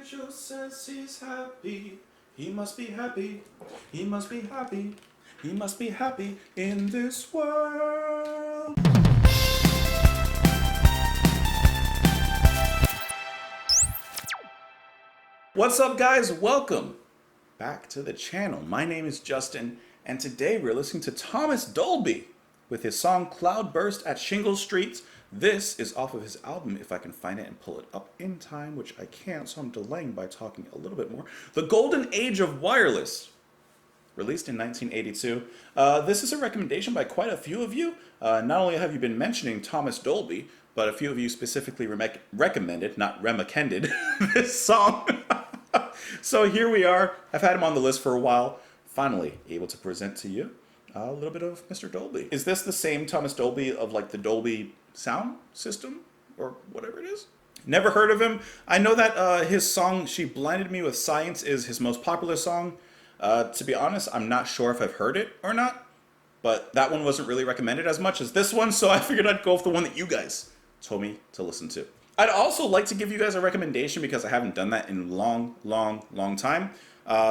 angel says he's happy. He must be happy. He must be happy. He must be happy in this world. What's up, guys? Welcome back to the channel. My name is Justin, and today we're listening to Thomas Dolby with his song Cloudburst at Shingle Street. This is off of his album, if I can find it and pull it up in time, which I can't, so I'm delaying by talking a little bit more. The Golden Age of Wireless, released in 1982. This is a recommendation by quite a few of you. Not only have you been mentioning Thomas Dolby, but a few of you specifically recommended, not remekended, this song. So here we are. I've had him on the list for a while. Finally able to present to you a little bit of Mr. Dolby. Is this the same Thomas Dolby of like the Dolby sound system or whatever it is? Never heard of him. I know that his song She Blinded Me with Science is his most popular song. To be honest, I'm not sure if I've heard it or not, but that one wasn't really recommended as much as this one, so I figured I'd go with the one that you guys told me to listen to. I'd also like to give you guys a recommendation because I haven't done that in a long time.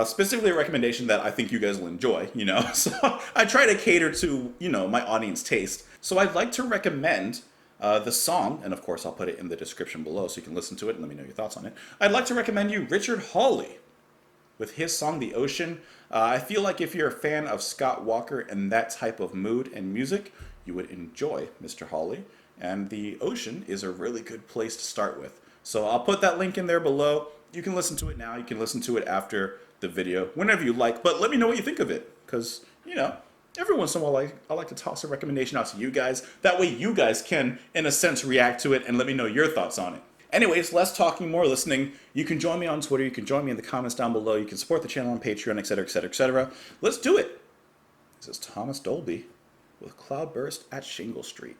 Specifically a recommendation that I think you guys will enjoy, you know. So I try to cater to, you know, my audience taste. So I'd like to recommend the song, and of course I'll put it in the description below so you can listen to it and let me know your thoughts on it. I'd like to recommend you Richard Hawley with his song The Ocean. I feel like if you're a fan of Scott Walker and that type of mood and music, you would enjoy Mr. Hawley. And The Ocean is a really good place to start with. So I'll put that link in there below. You can listen to it now. You can listen to it after the video, whenever you like. But let me know what you think of it. Because, you know, every once in a while I like to toss a recommendation out to you guys. That way you guys can, in a sense, react to it and let me know your thoughts on it. Anyways, less talking, more listening. You can join me on Twitter. You can join me in the comments down below. You can support the channel on Patreon, etc., etc., etc. Let's do it. This is Thomas Dolby with Cloudburst at Shingle Street.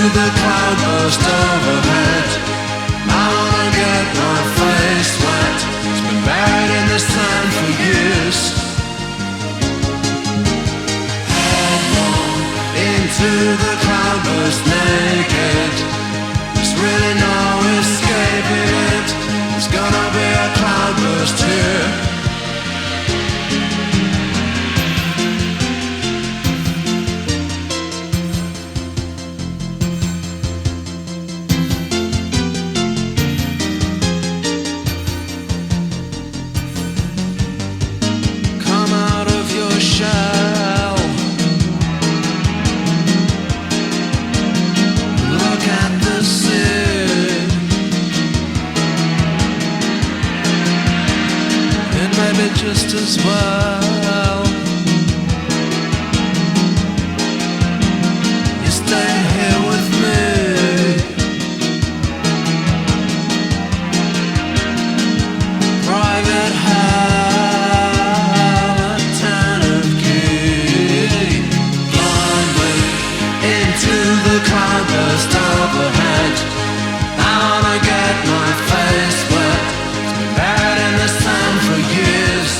The cloudburst overhead. I wanna get my face wet. It's been buried in the sand for years. Headlong into the cloudburst naked. There's really no escaping it. There's gonna be a cloudburst here. Just as well, you stay here with me. Private hell at town of key. Blindly into the cloudburst overhead. I wanna get my face wet. It's been buried in the sand for years.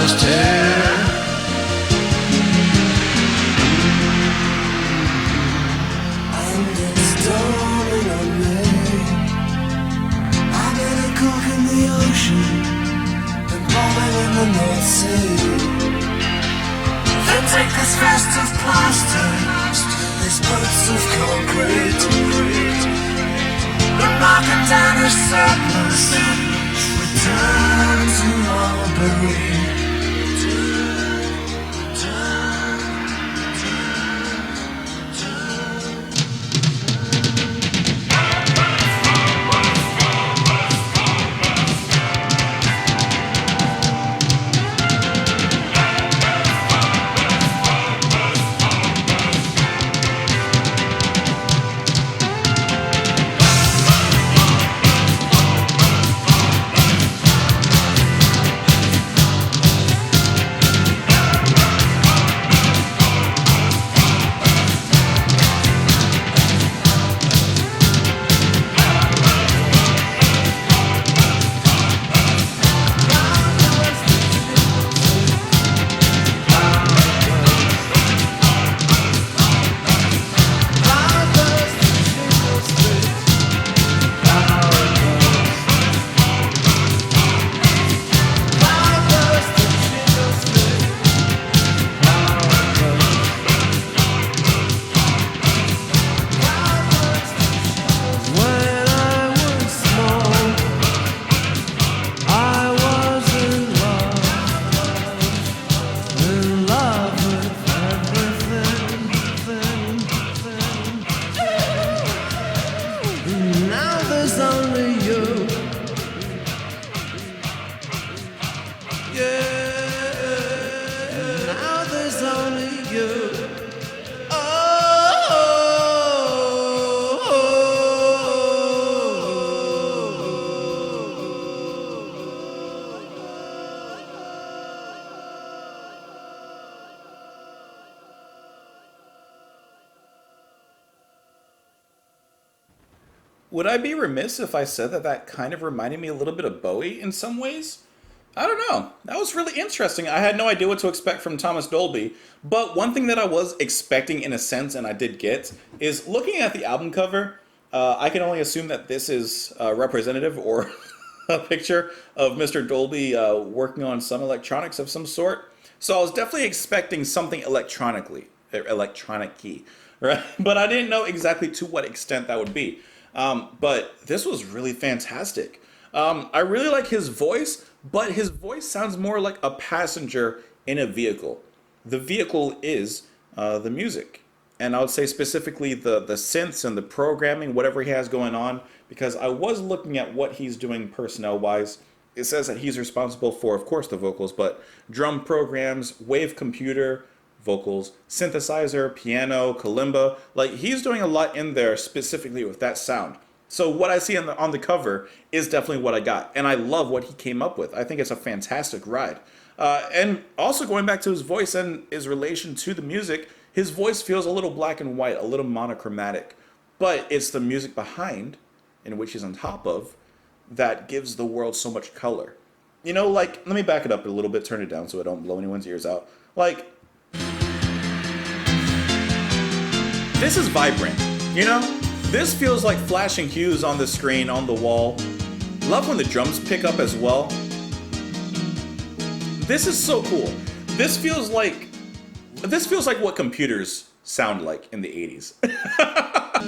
lost here. And it's dawning on me. I'm in a cork in the ocean and bombing in the North Sea. Then take this vest of plaster, these boots of concrete, and marking down a surplus. Return to Albury. Would I be remiss if I said that that kind of reminded me a little bit of Bowie in some ways? I don't know. That was really interesting. I had no idea what to expect from Thomas Dolby, but one thing that I was expecting in a sense, and I did get, is looking at the album cover, I can only assume that this is representative or a picture of Mr. Dolby working on some electronics of some sort. So I was definitely expecting something electronic-y, right? But I didn't know exactly to what extent that would be. But this was really fantastic. I really like his voice, but his voice sounds more like a passenger in a vehicle. The vehicle is the music. And I would say specifically the synths and the programming, whatever he has going on, because I was looking at what he's doing personnel-wise. It says that he's responsible for, of course, the vocals, but drum programs, wave computer, vocals, synthesizer, piano, kalimba. Like, he's doing a lot in there specifically with that sound. So what I see on the cover is definitely what I got. And I love what he came up with. I think it's a fantastic ride. And also going back to his voice and his relation to the music, his voice feels a little black and white, a little monochromatic. But it's the music behind, in which he's on top of, that gives the world so much color. You know, like, let me back it up a little bit, turn it down so I don't blow anyone's ears out. Like, this is vibrant, you know? This feels like flashing hues on the screen, on the wall. Love when the drums pick up as well. This is so cool. This feels like what computers sound like in the 80s.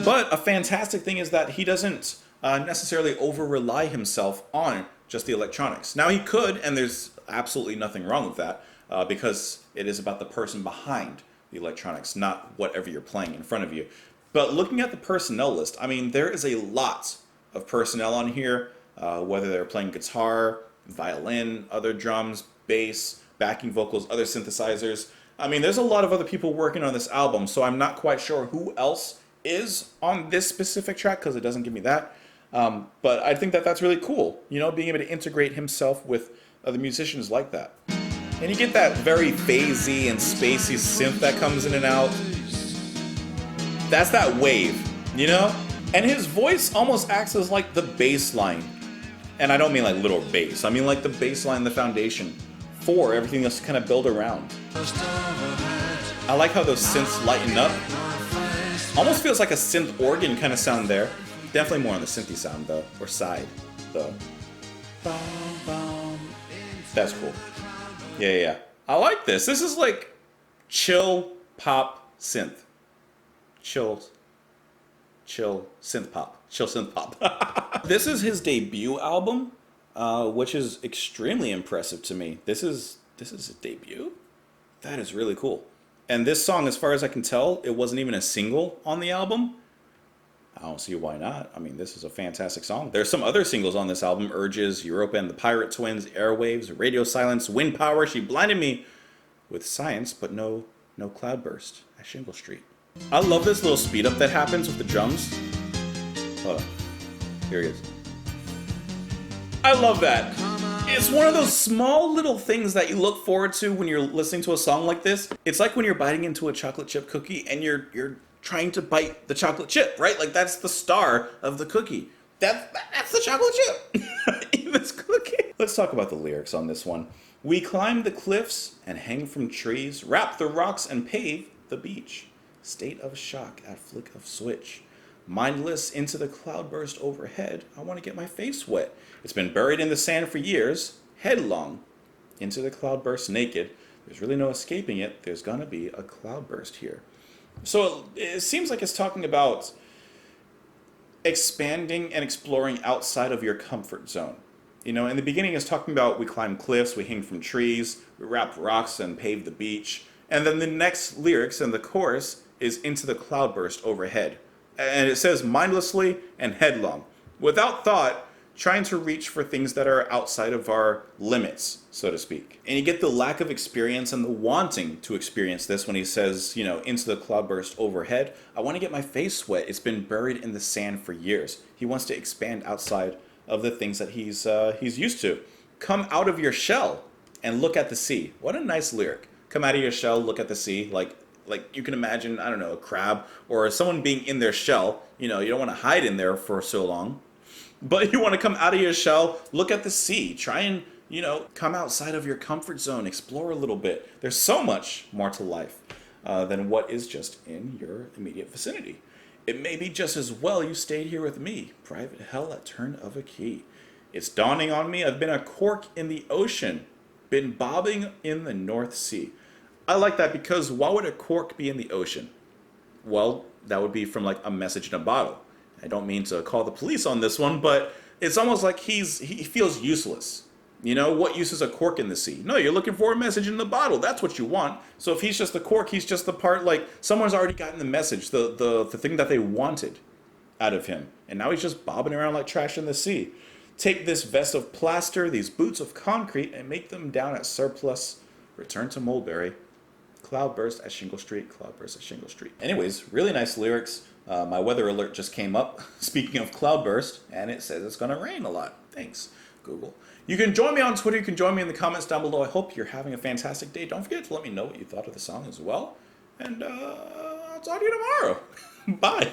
But a fantastic thing is that he doesn't necessarily over-rely himself on just the electronics. Now he could, and there's absolutely nothing wrong with that, because it is about the person behind the electronics, not whatever you're playing in front of you. But looking at the personnel list, I mean, there is a lot of personnel on here, whether they're playing guitar, violin, other drums, bass, backing vocals, other synthesizers. I mean, there's a lot of other people working on this album, so I'm not quite sure who else is on this specific track because it doesn't give me that. But I think that that's really cool, you know, being able to integrate himself with other musicians like that. And you get that very phasey and spacey synth that comes in and out. That's that wave, you know? And his voice almost acts as like the bass line. And I don't mean like little bass. I mean like the bass line, the foundation 4, everything else kind of build around. I like how those synths lighten up. Almost feels like a synth organ kind of sound there. Definitely more on the synthy sound though, or side though. That's cool. Yeah. I like this. This is like chill pop synth. Chill synth pop. Chill synth pop. This is his debut album, which is extremely impressive to me. This is a debut? That is really cool. And this song, as far as I can tell, it wasn't even a single on the album. I don't see why not. I mean, this is a fantastic song. There's some other singles on this album: Urges, Europa and the Pirate Twins, Airwaves, Radio Silence, Wind Power, She Blinded Me with Science, but no Cloudburst at Shingle Street. I love this little speed up that happens with the drums. Hold on. Here he is. I love that. It's one of those small little things that you look forward to when you're listening to a song like this. It's like when you're biting into a chocolate chip cookie and you're trying to bite the chocolate chip, right? Like that's the star of the cookie. That's the chocolate chip in this cookie. Let's talk about the lyrics on this one. We climb the cliffs and hang from trees, wrap the rocks and pave the beach. State of shock at flick of switch. Mindless into the cloudburst overhead. I want to get my face wet. It's been buried in the sand for years. Headlong into the cloudburst naked. There's really no escaping it. There's gonna be a cloudburst here. So it seems like it's talking about expanding and exploring outside of your comfort zone. You know, in the beginning it's talking about we climb cliffs, we hang from trees, we wrap rocks and pave the beach. And then the next lyrics and the chorus is into the cloudburst overhead. And it says mindlessly and headlong, without thought, trying to reach for things that are outside of our limits, so to speak. And you get the lack of experience and the wanting to experience this when he says, you know, into the cloudburst overhead. I want to get my face wet. It's been buried in the sand for years. He wants to expand outside of the things that he's used to. Come out of your shell and look at the sea. What a nice lyric. Come out of your shell, look at the sea. Like you can imagine, I don't know, a crab or someone being in their shell. You know, you don't want to hide in there for so long. But you want to come out of your shell, look at the sea, try and, you know, come outside of your comfort zone, explore a little bit. There's so much more to life than what is just in your immediate vicinity. It may be just as well you stayed here with me, private hell at turn of a key. It's dawning on me, I've been a cork in the ocean, been bobbing in the North Sea. I like that because why would a cork be in the ocean? Well, that would be from like a message in a bottle. I don't mean to call the police on this one, but it's almost like he feels useless. You know, what use is a cork in the sea? No, you're looking for a message in the bottle. That's what you want. So if he's just the cork, he's just the part, like, someone's already gotten the message, the thing that they wanted out of him. And now he's just bobbing around like trash in the sea. Take this vest of plaster, these boots of concrete, and make them down at surplus. Return to Mulberry. Cloudburst at Shingle Street. Cloudburst at Shingle Street. Anyways, really nice lyrics. My weather alert just came up, speaking of cloudburst, and it says it's going to rain a lot. Thanks, Google. You can join me on Twitter. You can join me in the comments down below. I hope you're having a fantastic day. Don't forget to let me know what you thought of the song as well. And I'll talk to you tomorrow. Bye.